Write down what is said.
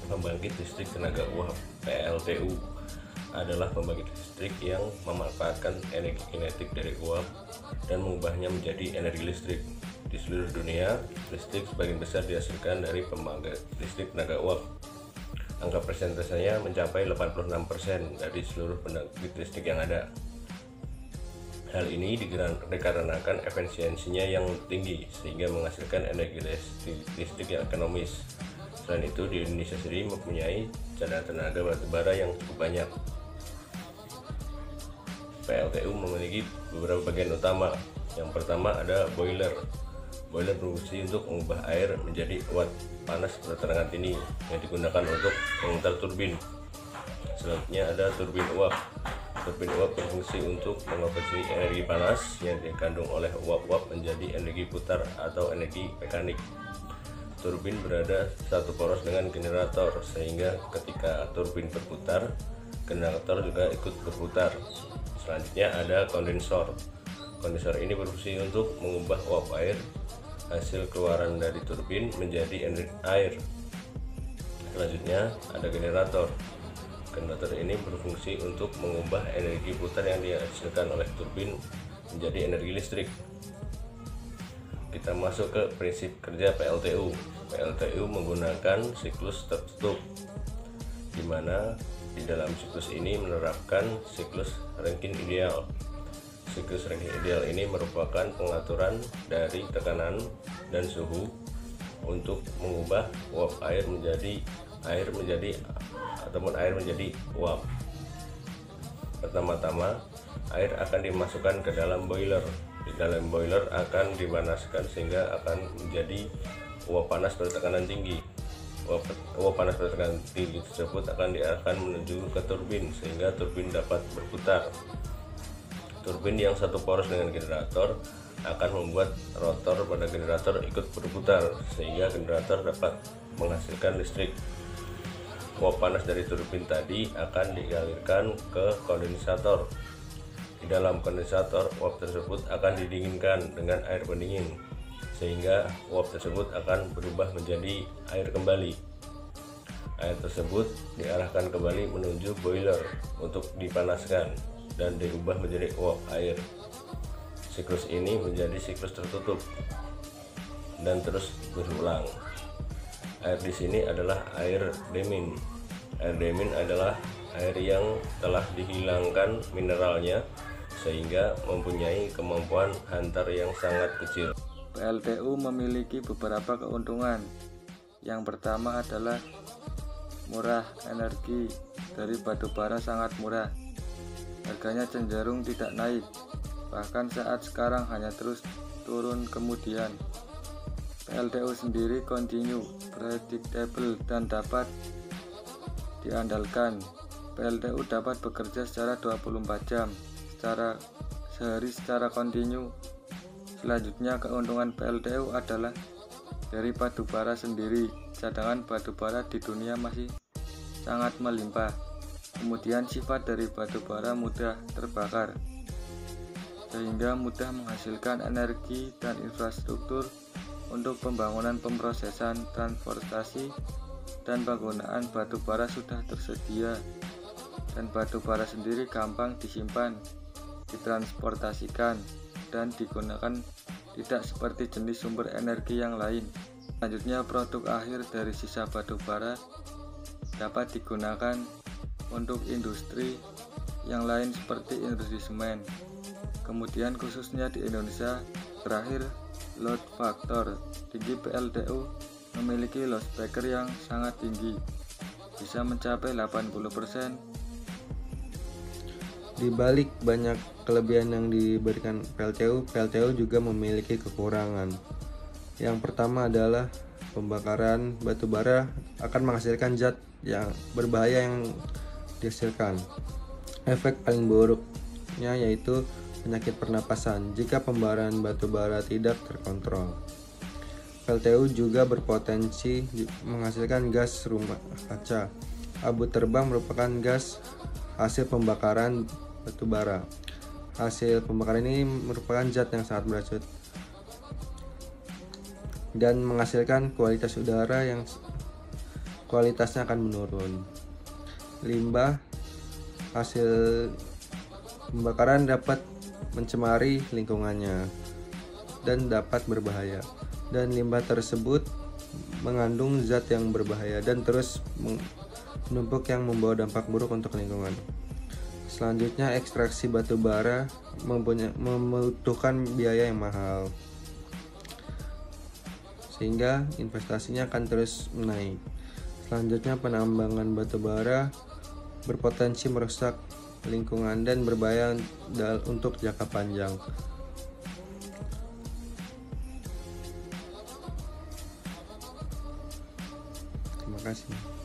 Pembangkit listrik tenaga uap (PLTU) adalah pembangkit listrik yang memanfaatkan energi kinetik dari uap dan mengubahnya menjadi energi listrik. Di seluruh dunia, listrik sebagian besar dihasilkan dari pembangkit listrik tenaga uap. Angka persentasenya mencapai 86% dari seluruh pembangkit listrik yang ada. Hal ini dikarenakan efisiensinya yang tinggi sehingga menghasilkan energi listrik yang ekonomis. Selain itu, di Indonesia sendiri mempunyai cadangan tenaga batubara yang cukup banyak. PLTU memiliki beberapa bagian utama. Yang pertama ada boiler. Boiler berfungsi untuk mengubah air menjadi uap panas bertegangan tinggi yang digunakan untuk memutar turbin. Selanjutnya ada turbin uap. Turbin uap berfungsi untuk mengonversi energi panas yang dikandung oleh uap-uap menjadi energi putar atau energi mekanik. Turbin berada satu poros dengan generator, sehingga ketika turbin berputar, generator juga ikut berputar. Selanjutnya ada kondensor. Kondensor ini berfungsi untuk mengubah uap air hasil keluaran dari turbin menjadi air. Selanjutnya ada generator. Generator ini berfungsi untuk mengubah energi putar yang dihasilkan oleh turbin menjadi energi listrik. Kita masuk ke prinsip kerja PLTU. PLTU menggunakan siklus tertutup, di mana di dalam siklus ini menerapkan siklus Rankine ideal. Siklus Rankine ideal ini merupakan pengaturan dari tekanan dan suhu untuk mengubah uap air menjadi air menjadi uap. Pertama-tama, air akan dimasukkan ke dalam boiler. Di dalam boiler akan dipanaskan sehingga akan menjadi uap panas bertekanan tinggi. Uap panas bertekanan tinggi tersebut akan diarahkan menuju ke turbin sehingga turbin dapat berputar. Turbin yang satu poros dengan generator akan membuat rotor pada generator ikut berputar sehingga generator dapat menghasilkan listrik. Uap panas dari turbin tadi akan dialirkan ke kondensator. Di dalam kondensator, uap tersebut akan didinginkan dengan air pendingin sehingga uap tersebut akan berubah menjadi air kembali. Air tersebut diarahkan kembali menuju boiler untuk dipanaskan dan diubah menjadi uap air. Siklus ini menjadi siklus tertutup dan terus berulang. Air di sini adalah air demin. Air demin adalah air yang telah dihilangkan mineralnya sehingga mempunyai kemampuan hantar yang sangat kecil. PLTU memiliki beberapa keuntungan. Yang pertama adalah murah. Energi dari batubara sangat murah. Harganya cenderung tidak naik, bahkan saat sekarang hanya terus turun. Kemudian PLTU sendiri continue, predictable, dan dapat diandalkan. PLTU dapat bekerja secara 24 jam sehari secara kontinu. Selanjutnya, keuntungan PLTU adalah dari batubara sendiri. Cadangan batubara di dunia masih sangat melimpah. Kemudian sifat dari batubara mudah terbakar sehingga mudah menghasilkan energi, dan infrastruktur untuk pembangunan, pemrosesan, transportasi, dan penggunaan batubara sudah tersedia. Dan batubara sendiri gampang disimpan, ditransportasikan, dan digunakan, tidak seperti jenis sumber energi yang lain. Selanjutnya, produk akhir dari sisa batubara dapat digunakan untuk industri yang lain seperti industri semen. Kemudian khususnya di Indonesia, terakhir, load factor tinggi. PLTU memiliki load factor yang sangat tinggi, bisa mencapai 80%. Di balik banyak kelebihan yang diberikan PLTU juga memiliki kekurangan. Yang pertama adalah pembakaran batubara akan menghasilkan zat yang berbahaya yang dihasilkan. Efek paling buruknya yaitu penyakit pernapasan jika pembakaran batubara tidak terkontrol. PLTU juga berpotensi menghasilkan gas rumah kaca. Abu terbang merupakan gas hasil pembakaran batubara. Hasil pembakaran ini merupakan zat yang sangat beracun dan menghasilkan kualitas udara yang kualitasnya akan menurun. Limbah hasil pembakaran dapat mencemari lingkungannya dan dapat berbahaya, dan limbah tersebut mengandung zat yang berbahaya dan terus menumpuk yang membawa dampak buruk untuk lingkungan. Selanjutnya, ekstraksi batu bara membutuhkan biaya yang mahal, sehingga investasinya akan terus naik. Selanjutnya, penambangan batu bara berpotensi merusak lingkungan dan berbahaya untuk jangka panjang. Terima kasih.